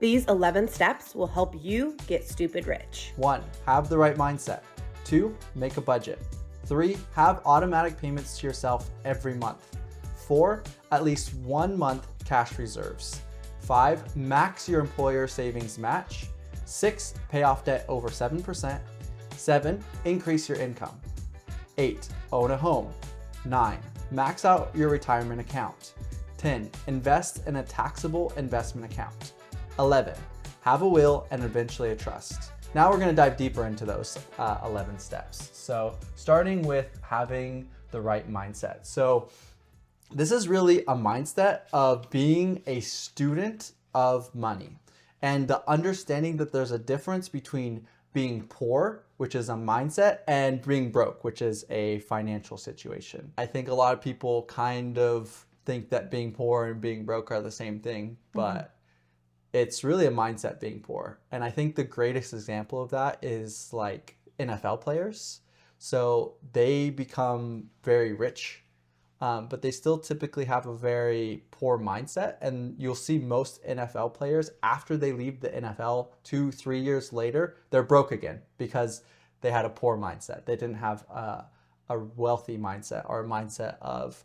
These 11 steps will help you get stupid rich. 1. Have the right mindset. 2. Make a budget. 3. Have automatic payments to yourself every month. 4. At least 1 month cash reserves. 5. Max your employer savings match. 6. Pay off debt over 7%. 7. Increase your income. 8. Own a home. 9. Max out your retirement account. 10. Invest in a taxable investment account. 11. Have a will and eventually a trust. Now we're going to dive deeper into those 11 steps. So starting with having the right mindset. So this is really a mindset of being a student of money and the understanding that there's a difference between being poor, which is a mindset, and being broke, which is a financial situation. I think a lot of people kind of think that being poor and being broke are the same thing, but it's really a mindset being poor. And I think the greatest example of that is like NFL players. So they become very rich, but they still typically have a very poor mindset. And you'll see most NFL players, after they leave the NFL 2-3 years later, they're broke again because they had a poor mindset. They didn't have a wealthy mindset or a mindset of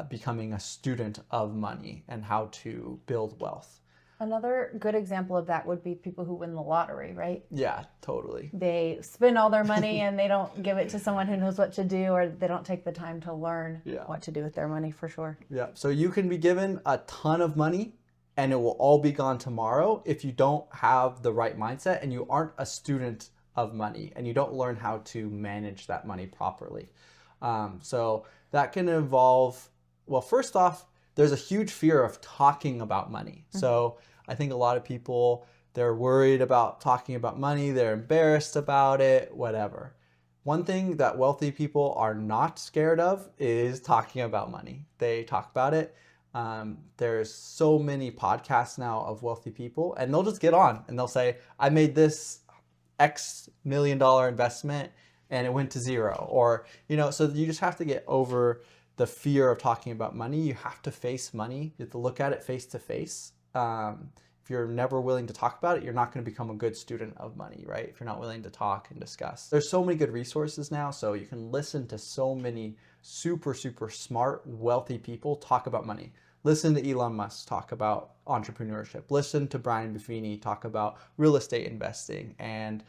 becoming a student of money and how to build wealth. Another good example of that would be people who win the lottery, right? Yeah, totally. They spend all their money and they don't give it to someone who knows what to do, or they don't take the time to learn what to do with their money, for sure. Yeah, so you can be given a ton of money and it will all be gone tomorrow if you don't have the right mindset and you aren't a student of money and you don't learn how to manage that money properly. So that can involve, well, first off, there's a huge fear of talking about money. So I think a lot of people, they're worried about talking about money, they're embarrassed about it, whatever. One thing that wealthy people are not scared of is talking about money. They talk about it. There's so many podcasts now of wealthy people, and they'll just get on and they'll say, I made this X $1 million investment and it went to zero. Or, so you just have to get over the fear of talking about money. You have to face money. You have to look at it face to face. If you're never willing to talk about it, you're not going to become a good student of money, right? If you're not willing to talk and discuss. There's so many good resources now, so you can listen to so many super, super smart, wealthy people talk about money. Listen to Elon Musk talk about entrepreneurship. Listen to Brian Buffini talk about real estate investing and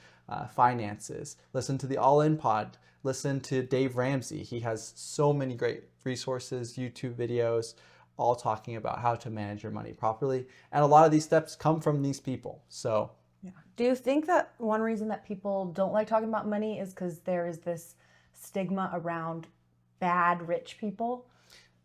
finances. Listen to the All In Pod. Listen to Dave Ramsey. He has so many great resources, YouTube videos, all talking about how to manage your money properly. And a lot of these steps come from these people. So, yeah. Do you think that one reason that people don't like talking about money is because there is this stigma around bad rich people?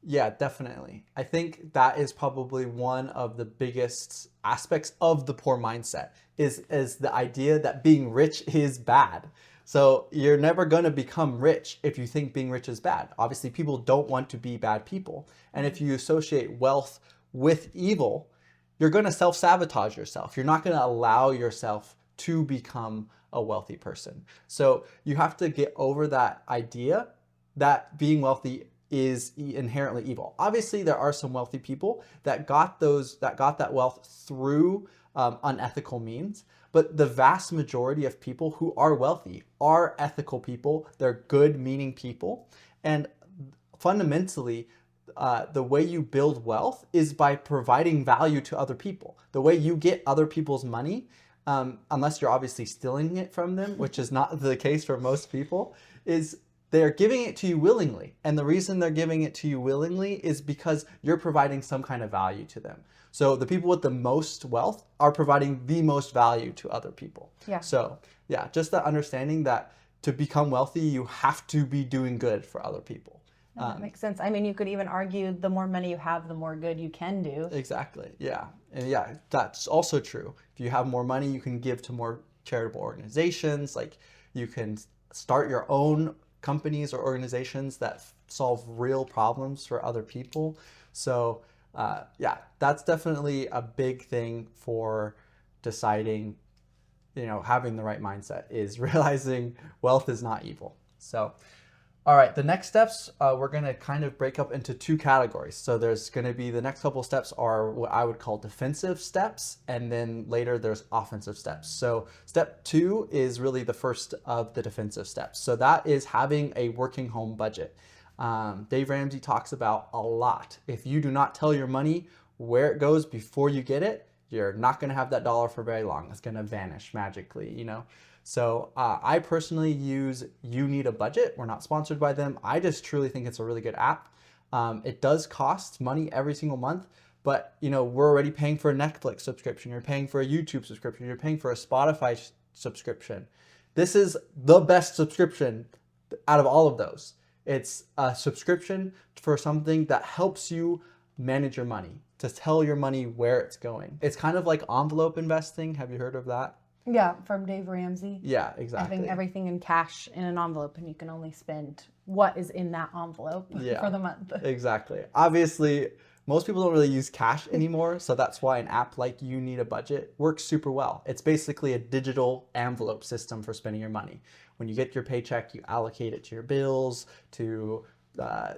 Yeah, definitely. I think that is probably one of the biggest aspects of the poor mindset is the idea that being rich is bad. So you're never going to become rich if you think being rich is bad. Obviously, people don't want to be bad people. And if you associate wealth with evil, you're going to self-sabotage yourself. You're not going to allow yourself to become a wealthy person. So you have to get over that idea that being wealthy is inherently evil. Obviously, there are some wealthy people that got that wealth through unethical means, but the vast majority of people who are wealthy are ethical people. They're good meaning people. And fundamentally, the way you build wealth is by providing value to other people. The way you get other people's money, unless you're obviously stealing it from them, which is not the case for most people, is they're giving it to you willingly. And the reason they're giving it to you willingly is because you're providing some kind of value to them. So the people with the most wealth are providing the most value to other people. Yeah. So yeah, just that understanding that to become wealthy, you have to be doing good for other people. No, that makes sense. I mean, you could even argue the more money you have, the more good you can do. Exactly. Yeah. And yeah, that's also true. If you have more money, you can give to more charitable organizations. Like you can start your own companies or organizations that solve real problems for other people. So yeah, that's definitely a big thing for deciding, having the right mindset is realizing wealth is not evil. So All right, the next steps we're going to kind of break up into two categories. So there's going to be the next couple steps are what I would call defensive steps, and then later there's offensive steps. So step 2 is really the first of the defensive steps. So that is having a working home budget. Dave Ramsey talks about a lot. If you do not tell your money where it goes before you get it, you're not going to have that dollar for very long. It's going to vanish magically, you know. So I personally use You Need a Budget. We're not sponsored by them. I just truly think it's a really good app. It does cost money every single month, but you know, we're already paying for a Netflix subscription. You're paying for a YouTube subscription. You're paying for a Spotify subscription. This is the best subscription out of all of those. It's a subscription for something that helps you manage your money, to tell your money where it's going. It's kind of like envelope investing. Have you heard of that? Yeah, from Dave Ramsey. Yeah, exactly. Having everything in cash in an envelope, and you can only spend what is in that envelope for the month. Exactly. Obviously, most people don't really use cash anymore, so that's why an app like You Need a Budget works super well. It's basically a digital envelope system for spending your money. When you get your paycheck, you allocate it to your bills, to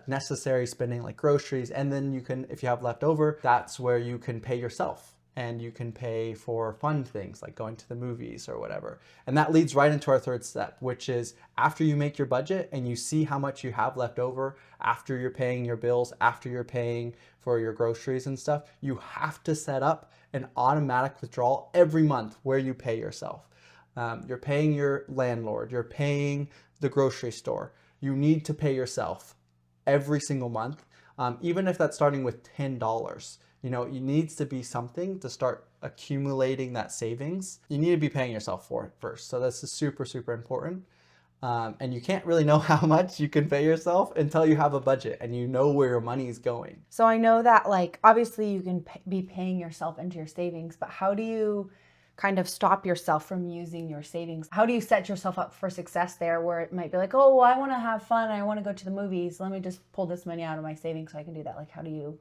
necessary spending like groceries, and then you can, if you have left over, that's where you can pay yourself. And you can pay for fun things like going to the movies or whatever. And that leads right into our third step, which is after you make your budget and you see how much you have left over, after you're paying your bills, after you're paying for your groceries and stuff, you have to set up an automatic withdrawal every month where you pay yourself. You're paying your landlord, you're paying the grocery store. You need to pay yourself every single month, even if that's starting with $10. You know, it needs to be something to start accumulating that savings. You need to be paying yourself for it first. So this is super, super important. And you can't really know how much you can pay yourself until you have a budget and you know where your money is going. So I know that, like, obviously you can be paying yourself into your savings, but how do you kind of stop yourself from using your savings? How do you set yourself up for success there, where it might be like, oh, well, I want to have fun, I want to go to the movies, let me just pull this money out of my savings so I can do that. Like, how do you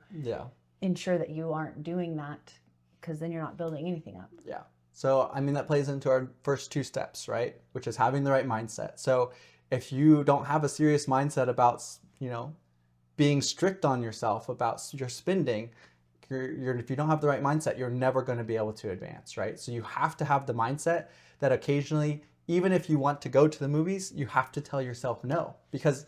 ensure that you aren't doing that, because then you're not building anything up? Yeah. So, I mean, that plays into our first two steps, right? Which is having the right mindset. So if you don't have a serious mindset about, you know, being strict on yourself about your spending, if you don't have the right mindset, you're never going to be able to advance, right? So you have to have the mindset that occasionally, even if you want to go to the movies, you have to tell yourself no, because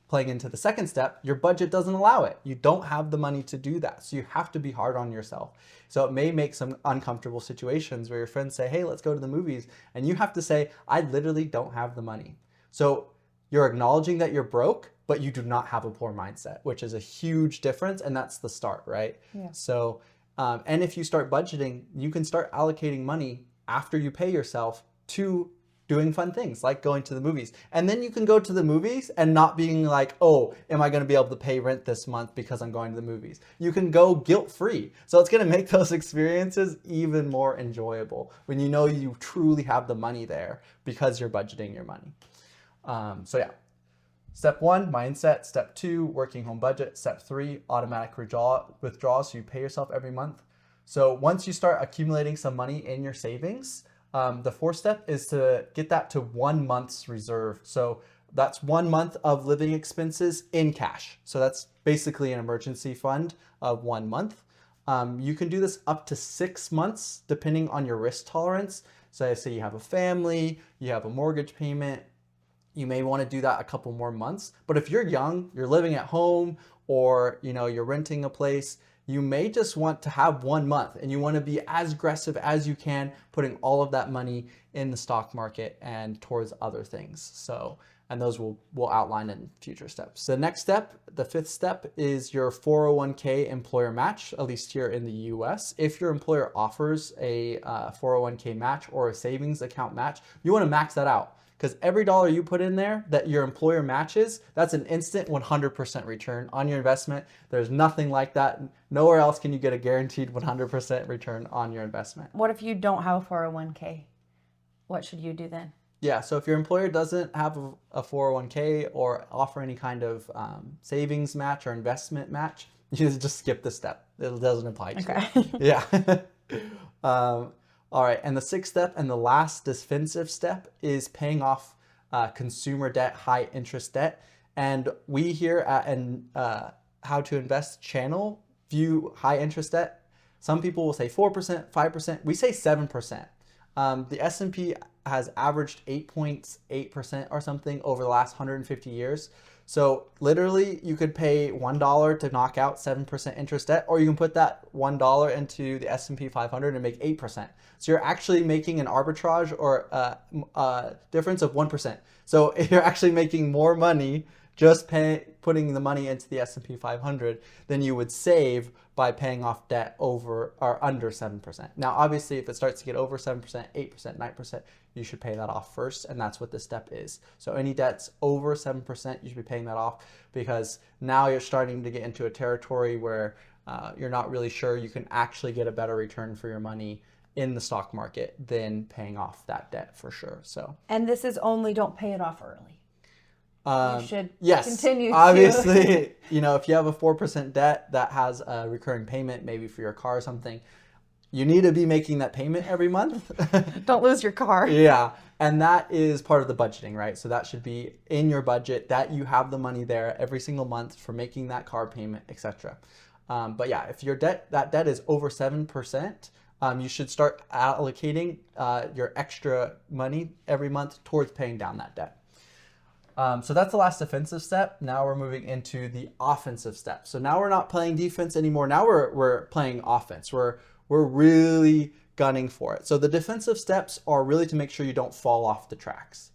playing into the second step, your budget doesn't allow it. You don't have the money to do that. So you have to be hard on yourself. So it may make some uncomfortable situations where your friends say, hey, let's go to the movies. And you have to say, I literally don't have the money. So you're acknowledging that you're broke, but you do not have a poor mindset, which is a huge difference. And that's the start, right? Yeah. So, and if you start budgeting, you can start allocating money after you pay yourself to doing fun things like going to the movies. And then you can go to the movies and not being like, oh, am I going to be able to pay rent this month because I'm going to the movies? You can go guilt-free. So it's going to make those experiences even more enjoyable when you know you truly have the money there because you're budgeting your money. So yeah, step 1, mindset. Step 2, working home budget. Step 3, automatic withdrawals. So you pay yourself every month. So once you start accumulating some money in your savings, the fourth step is to get that to 1 month's reserve. So that's 1 month of living expenses in cash. So that's basically an emergency fund of 1 month. You can do this up to 6 months, depending on your risk tolerance. So say you have a family, you have a mortgage payment, you may want to do that a couple more months. But if you're young, you're living at home, or you know, you're renting a place, you may just want to have 1 month and you want to be as aggressive as you can, putting all of that money in the stock market and towards other things. So, and those we'll outline in future steps. The next step, the fifth step, is your 401k employer match, at least here in the US. If your employer offers a 401k match or a savings account match, you want to max that out. Because every dollar you put in there that your employer matches, that's an instant 100% return on your investment. There's nothing like that. Nowhere else can you get a guaranteed 100% return on your investment. What if you don't have a 401k? What should you do then? Yeah, so if your employer doesn't have a 401k or offer any kind of savings match or investment match, you just skip this step. It doesn't apply to you. Yeah. All right, and the sixth step and the last defensive step is paying off consumer debt, high interest debt. And we here at How to Invest channel view high interest debt. Some people will say 4%, 5%. We say 7%. The S&P has averaged 8.8% or something over the last 150 years. So literally you could pay $1 to knock out 7% interest debt, or you can put that $1 into the S&P 500 and make 8%. So you're actually making an arbitrage or a difference of 1%. So you're actually making more money just putting the money into the S&P 500 than you would save by paying off debt over or under 7%. Now, obviously, if it starts to get over 7%, 8%, 9%, you should pay that off first, and that's what this step is. So any debts over 7%, you should be paying that off, because now you're starting to get into a territory where you're not really sure you can actually get a better return for your money in the stock market than paying off that debt for sure. So, and this is only, don't pay it off early. You should continue obviously, if you have a 4% debt that has a recurring payment, maybe for your car or something, you need to be making that payment every month. Don't lose your car. Yeah. And that is part of the budgeting, right? So that should be in your budget, that you have the money there every single month for making that car payment, etc. But yeah, if that debt is over 7%, you should start allocating your extra money every month towards paying down that debt. So that's the last defensive step. Now we're moving into the offensive step. So now we're not playing defense anymore. Now we're playing offense. We're really gunning for it. So the defensive steps are really to make sure you don't fall off the tracks.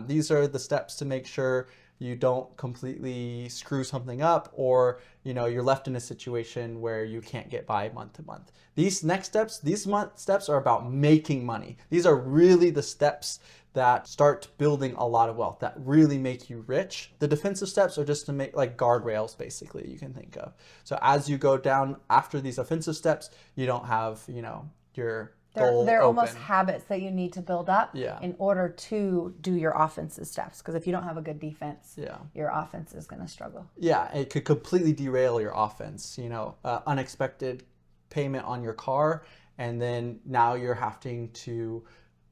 These are the steps to make sure you don't completely screw something up, or you're left in a situation where you can't get by month to month. These next steps, these steps are about making money. These are really the steps that start building a lot of wealth, that really make you rich. The defensive steps are just to make like guardrails, basically, you can think of. So as you go down after these offensive steps, you don't have, your goal They're open. almost habits that you need to build up Yeah. in order to do your offensive steps. Because if you don't have a good defense, your offense is going to struggle. Yeah, it could completely derail your offense. Unexpected payment on your car, and then now you're having to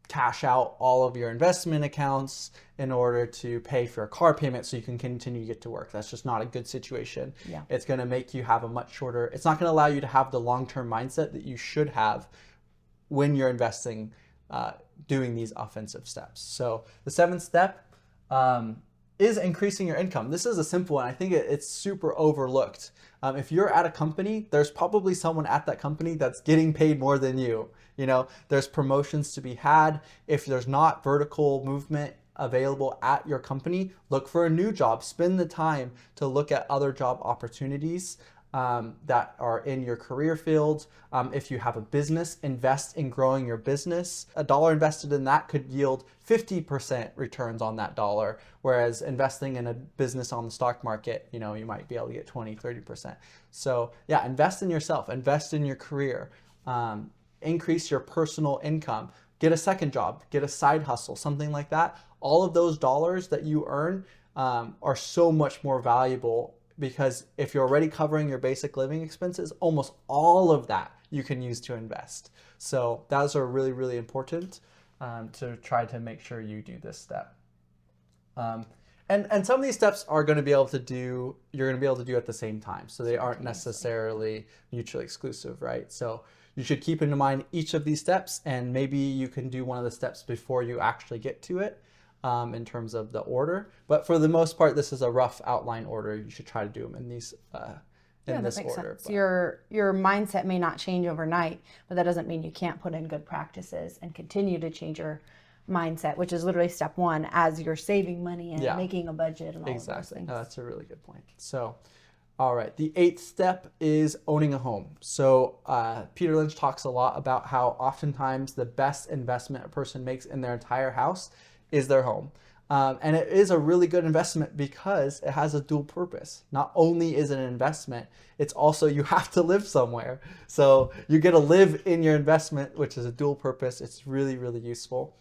cash out all of your investment accounts in order to pay for a car payment so you can continue to get to work. That's just not a good situation. Yeah. It's going to make you have a much shorter, it's not going to allow you to have the long-term mindset that you should have when you're investing, doing these offensive steps. So the seventh step is increasing your income. This is a simple one. I think it's super overlooked. If you're at a company, there's probably someone at that company that's getting paid more than you. There's promotions to be had. If there's not vertical movement available at your company, look for a new job. Spend the time to look at other job opportunities that are in your career field. If you have a business, invest in growing your business. $1 invested in that could yield 50% returns on that dollar, whereas investing in a business on the stock market, you might be able to get 20, 30%. So yeah, invest in yourself, invest in your career, increase your personal income, get a second job, get a side hustle, something like that. All of those dollars that you earn are so much more valuable, because if you're already covering your basic living expenses, almost all of that you can use to invest. So those are really, really important to try to make sure you do this step. And some of these steps are going to be able to do, you're going to be able to do at the same time. So they aren't necessarily mutually exclusive, right? So you should keep in mind each of these steps, and maybe you can do one of the steps before you actually get to it. In terms of the order, but for the most part, this is a rough outline order. You should try to do them in these in this order. Sense. Your mindset may not change overnight, but that doesn't mean you can't put in good practices and continue to change your mindset, which is literally step one, as you're saving money and making a budget and all of those things. No, that's a really good point. So, all right, the 8th step is owning a home. So Peter Lynch talks a lot about how oftentimes the best investment a person makes in their entire house is their home. And it is a really good investment because it has a dual purpose. Not only is it an investment, it's also you have to live somewhere. So you get to live in your investment, which is a dual purpose. It's really, really useful.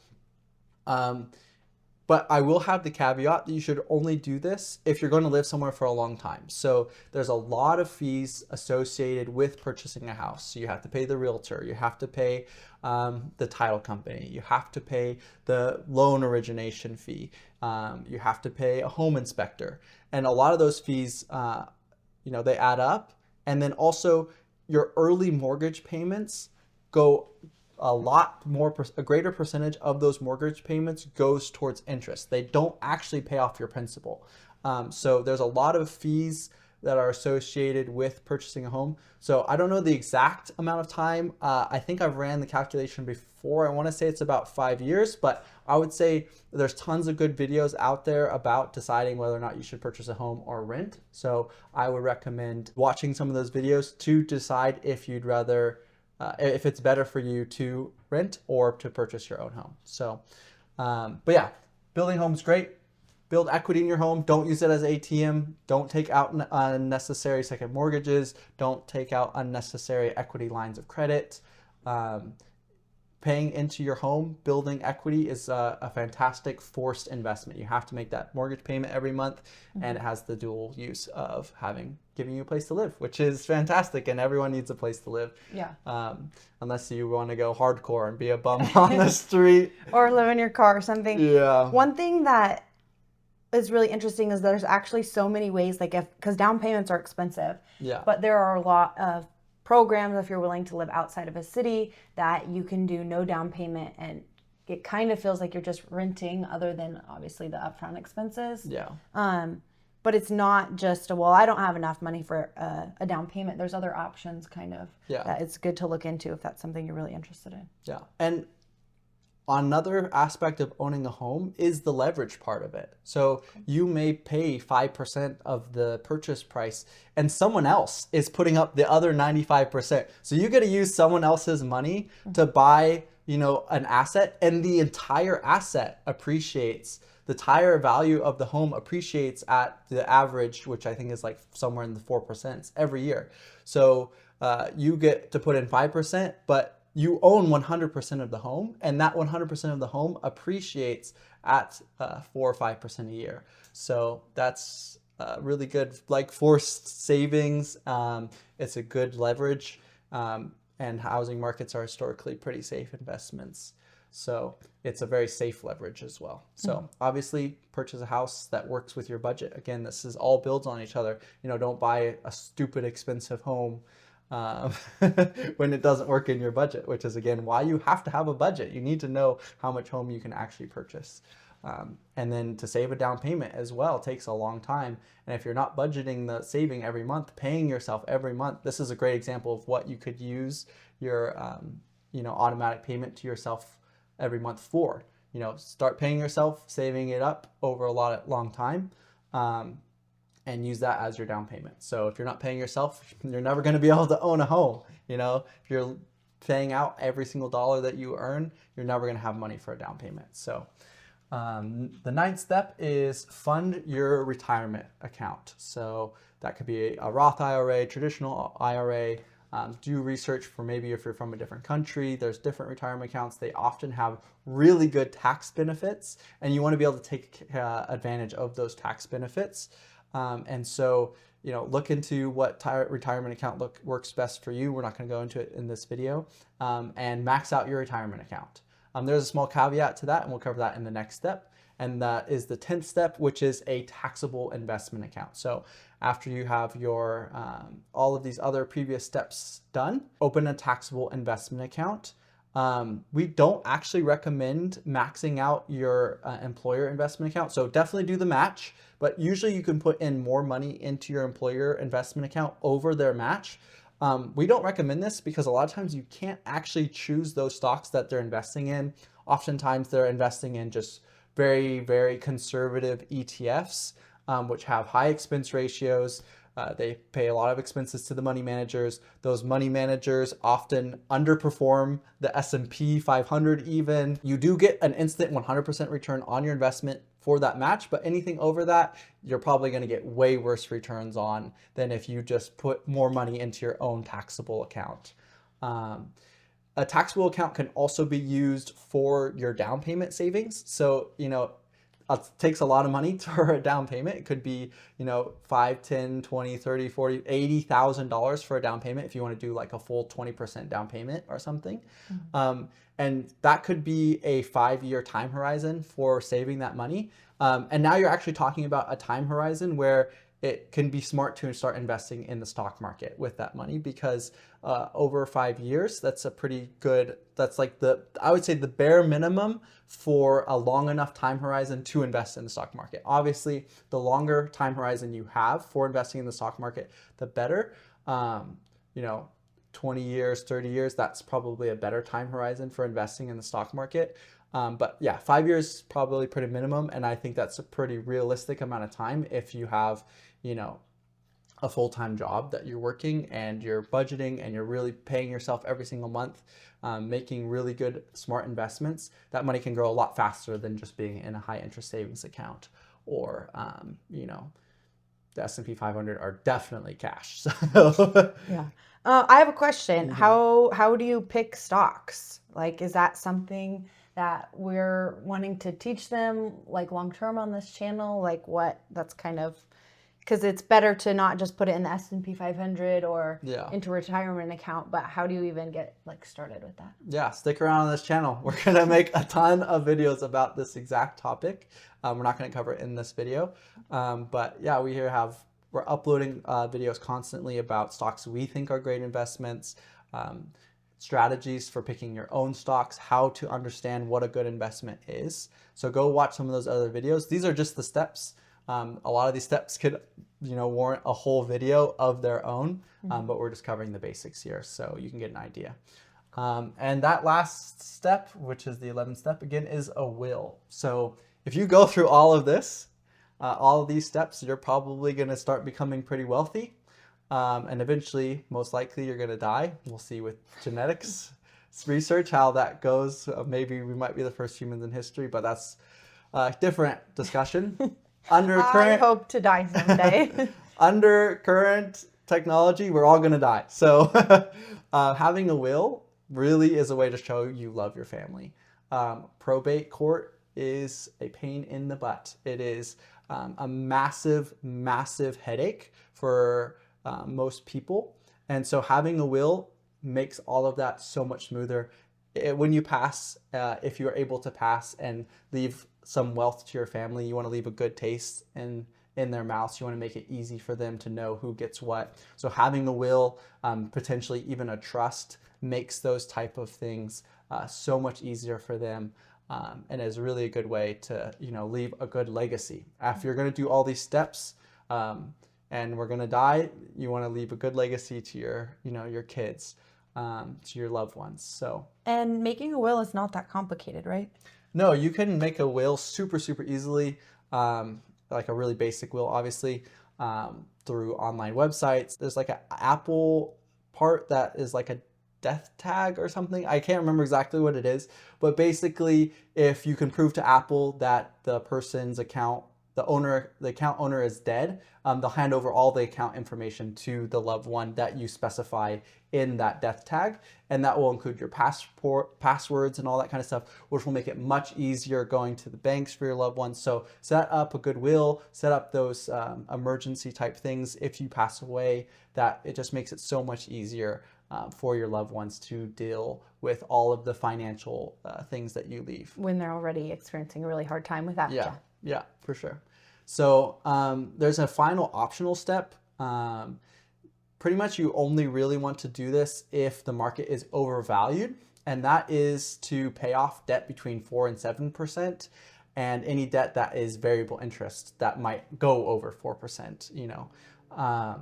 But I will have the caveat that you should only do this if you're going to live somewhere for a long time. So there's a lot of fees associated with purchasing a house. So you have to pay the realtor, you have to pay the title company, you have to pay the loan origination fee, you have to pay a home inspector. And a lot of those fees, they add up. And then also your early mortgage payments go a greater percentage of those mortgage payments goes towards interest. They don't actually pay off your principal. So there's a lot of fees that are associated with purchasing a home. So I don't know the exact amount of time. I think I've ran the calculation before. I want to say it's about 5 years, but I would say there's tons of good videos out there about deciding whether or not you should purchase a home or rent. So I would recommend watching some of those videos to decide if you'd rather if it's better for you to rent or to purchase your own home. So, but yeah, building homes great. Build equity in your home. Don't use it as ATM. Don't take out unnecessary second mortgages. Don't take out unnecessary equity lines of credit. Paying into your home, building equity is a fantastic forced investment. You have to make that mortgage payment every month, and it has the dual use of giving you a place to live, which is fantastic, and everyone needs a place to live. Yeah. Unless you want to go hardcore and be a bum on the street. Or live in your car or something. Yeah. One thing that is really interesting is there's actually so many ways, because down payments are expensive. Yeah. But there are a lot of programs, if you're willing to live outside of a city, that you can do no down payment, and it kind of feels like you're just renting, other than obviously the upfront expenses. Yeah. But it's not just I don't have enough money for a down payment. There's other options that it's good to look into if that's something you're really interested in. Yeah. And another aspect of owning a home is the leverage part of it. So you may pay 5% of the purchase price and someone else is putting up the other 95%. So you got to use someone else's money to buy, an asset, and the entire asset appreciates. The entire value of the home appreciates at the average, which I think is like somewhere in the 4% every year. So you get to put in 5%, but you own 100% of the home, and that 100% of the home appreciates at 4 or 5% a year. So that's really good, like forced savings. It's a good leverage, and housing markets are historically pretty safe investments. So it's a very safe leverage as well. So obviously purchase a house that works with your budget. Again, this is all builds on each other. Don't buy a stupid expensive home when it doesn't work in your budget, which is again why you have to have a budget. You need to know how much home you can actually purchase. And then to save a down payment as well takes a long time. And if you're not budgeting the saving every month, paying yourself every month, this is a great example of what you could use your automatic payment to yourself every month for. Start paying yourself, saving it up over a long time. And use that as your down payment. So if you're not paying yourself, you're never going to be able to own a home. If you're paying out every single dollar that you earn, you're never going to have money for a down payment. So the ninth step is fund your retirement account. So that could be a Roth IRA, traditional IRA. Do research for maybe if you're from a different country, there's different retirement accounts. They often have really good tax benefits, and you want to be able to take advantage of those tax benefits. And so, look into what retirement account works best for you. We're not going to go into it in this video, and max out your retirement account. There's a small caveat to that, and we'll cover that in the next step. And that is the 10th step, which is a taxable investment account. So after you have your all of these other previous steps done, open a taxable investment account. We don't actually recommend maxing out your employer investment account. So definitely do the match, but usually you can put in more money into your employer investment account over their match. We don't recommend this because a lot of times you can't actually choose those stocks that they're investing in. Oftentimes they're investing in just very, very conservative ETFs, which have high expense ratios. They pay a lot of expenses to the money managers. Those money managers often underperform the S&P 500 even. You do get an instant 100% return on your investment for that match, but anything over that, you're probably going to get way worse returns on than if you just put more money into your own taxable account. A taxable account can also be used for your down payment savings. So, takes a lot of money for a down payment. It could be, you know, 5, 10, 20, 30, 40, $80,000 for a down payment if you want to do like a full 20% down payment or something. And that could be a 5-year time horizon for saving that money. And now you're actually talking about a time horizon where it can be smart to start investing in the stock market with that money, because over 5 years, that's a pretty good, that's like I would say the bare minimum for a long enough time horizon to invest in the stock market. Obviously, the longer time horizon you have for investing in the stock market, the better. You know, 20 years, 30 years, that's probably a better time horizon for investing in the stock market. But yeah, 5 years probably pretty minimum. And I think that's a pretty realistic amount of time if you have, you know, a full-time job that you're working and you're budgeting and you're really paying yourself every single month, making really good, smart investments. That money can grow a lot faster than just being in a high interest savings account or, you know, the S&P 500 are definitely cash. So Yeah. I have a question. How do you pick stocks? Like, is that something that we're wanting to teach them like long term on this channel? Like what that's kind of, because it's better to not just put it in the S&P 500 or into a retirement account, but how do you even get like started with that? Yeah, stick around on this channel. We're going to make a ton of videos about this exact topic. We're not going to cover it in this video. But yeah, we're uploading videos constantly about stocks we think are great investments, strategies for picking your own stocks, how to understand what a good investment is. So go watch some of those other videos. These are just the steps. A lot of these steps could, you know, warrant a whole video of their own, but we're just covering the basics here so you can get an idea. And that last step, which is the 11th step again, is a will. So if you go through all of this, all of these steps, you're probably going to start becoming pretty wealthy. And eventually, most likely, you're going to die. We'll see with genetics research how that goes. Maybe we might be the first humans in history, but that's a different discussion. I hope to die someday. Under current technology, we're all going to die. So having a will really is a way to show you love your family. Probate court is a pain in the butt. It is a massive, massive headache for most people. And so having a will makes all of that so much smoother. When you pass, if you're able to pass and leave some wealth to your family, you want to leave a good taste in their mouths. You want to make it easy for them to know who gets what. So having a will, potentially even a trust, makes those type of things so much easier for them. And is really a good way to, you know, leave a good legacy. After you're going to do all these steps, and we're going to die, you want to leave a good legacy to your, you know, your kids, to your loved ones. So. And making a will is not that complicated, right? No, you can make a will super, super easily, like a really basic will, obviously, through online websites. There's like an Apple part that is like a death tag or something. I can't remember exactly what it is, but basically, if you can prove to Apple that the person's account, the account owner is dead, they'll hand over all the account information to the loved one that you specify in that death tag. And that will include your passwords and all that kind of stuff, which will make it much easier going to the banks for your loved ones. So set up a good will, set up those emergency type things if you pass away, that it just makes it so much easier for your loved ones to deal with all of the financial things that you leave. When they're already experiencing a really hard time without you. Yeah, for sure. So there's a final optional step. Pretty much you only really want to do this if the market is overvalued, and that is to pay off debt between 4 and 7%, and any debt that is variable interest that might go over 4%, you know.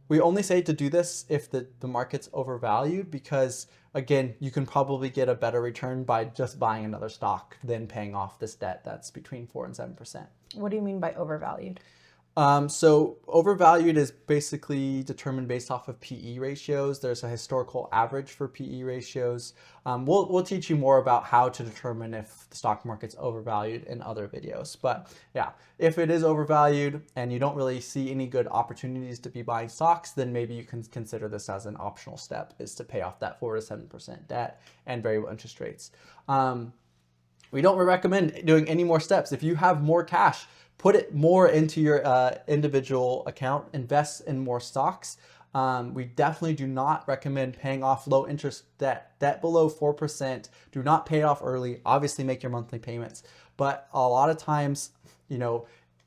We only say to do this if the market's overvalued because, again, you can probably get a better return by just buying another stock than paying off this debt that's between 4 and 7%. What do you mean by overvalued? So overvalued is basically determined based off of PE ratios. There's a historical average for PE ratios. We'll teach you more about how to determine if the stock market's overvalued in other videos. But yeah, if it is overvalued and you don't really see any good opportunities to be buying stocks, then maybe you can consider this as an optional step, is to pay off that 4 to 7% debt and variable interest rates. we don't recommend doing any more steps. If you have more cash, put it more into your individual account, invest in more stocks. We definitely do not recommend paying off low interest debt below 4%. Do not pay it off early. Obviously make your monthly payments. But a lot of times,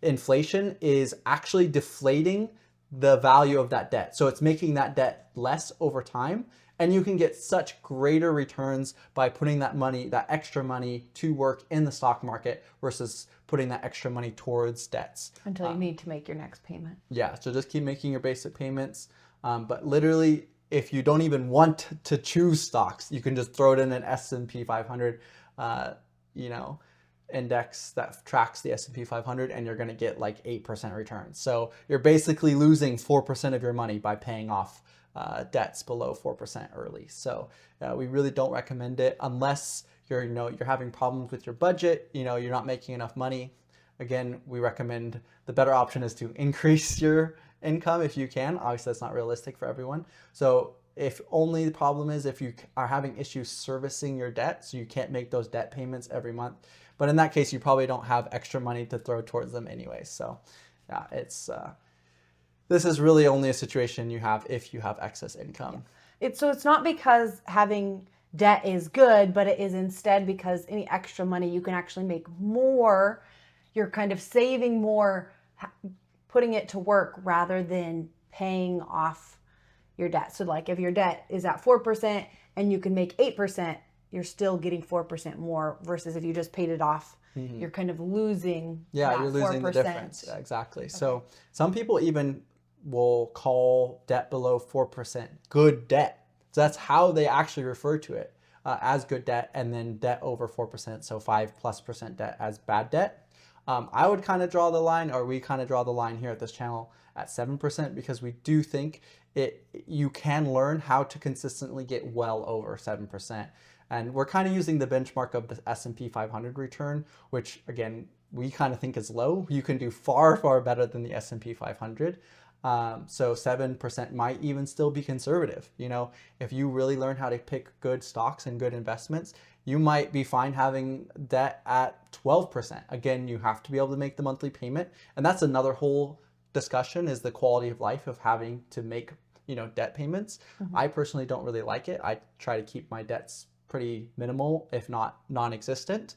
inflation is actually deflating the value of that debt. So it's making that debt less over time. And you can get such greater returns by putting that money, that extra money to work in the stock market versus putting that extra money towards debts. Until you need to make your next payment. Yeah, so just keep making your basic payments. But literally, if you don't even want to choose stocks, you can just throw it in an S&P 500, index that tracks the S&P 500, and you're going to get like 8% return. So you're basically losing 4% of your money by paying off debts below 4% early. So we really don't recommend it unless you're having problems with your budget, you're not making enough money. Again, we recommend the better option is to increase your income if you can. Obviously, that's not realistic for everyone. So if only the problem is if you are having issues servicing your debt, so you can't make those debt payments every month. But in that case, you probably don't have extra money to throw towards them anyway. So yeah, this is really only a situation you have if you have excess income. Yeah. It's not because having debt is good, but it is instead because any extra money you can actually make more. You're kind of saving more, putting it to work rather than paying off your debt. So like if your debt is at 4% and you can make 8%, you're still getting 4% more versus if you just paid it off, you're kind of losing. Yeah, you're losing 4%. The difference. Yeah, exactly. Okay. So some people even will call debt below 4% good debt. So that's how they actually refer to it, as good debt, and then debt over 4%, so 5+% debt as bad debt. I would kind of draw the line, or we kind of draw the line here at this channel at 7%, because we do think you can learn how to consistently get well over 7%. And we're kind of using the benchmark of the S&P 500 return, which again, we kind of think is low. You can do far, far better than the S&P 500. So 7% might even still be conservative. If you really learn how to pick good stocks and good investments, you might be fine having debt at 12%. Again, you have to be able to make the monthly payment. And that's another whole discussion, is the quality of life of having to make, debt payments. I personally don't really like it. I try to keep my debts pretty minimal, if not non-existent.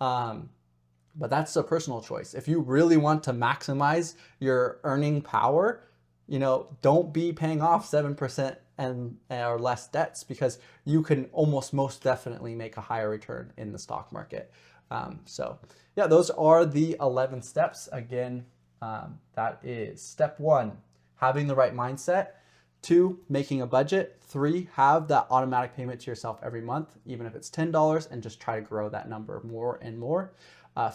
But that's a personal choice. If you really want to maximize your earning power, don't be paying off 7% or less debts, because you can almost most definitely make a higher return in the stock market. So yeah, those are the 11 steps. Again, that is step 1, having the right mindset. 2, making a budget. 3, have that automatic payment to yourself every month, even if it's $10, and just try to grow that number more and more.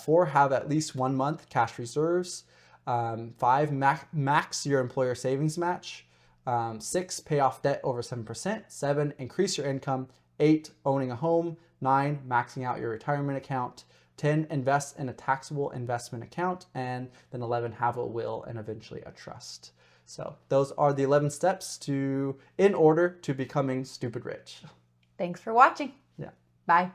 4, have at least 1 month cash reserves. 5, max your employer savings match. 6, pay off debt over 7%. 7, increase your income. 8, owning a home. 9, maxing out your retirement account. 10, invest in a taxable investment account. And then 11, have a will and eventually a trust. So those are the 11 steps in order to becoming stupid rich. Thanks for watching. Yeah. Bye.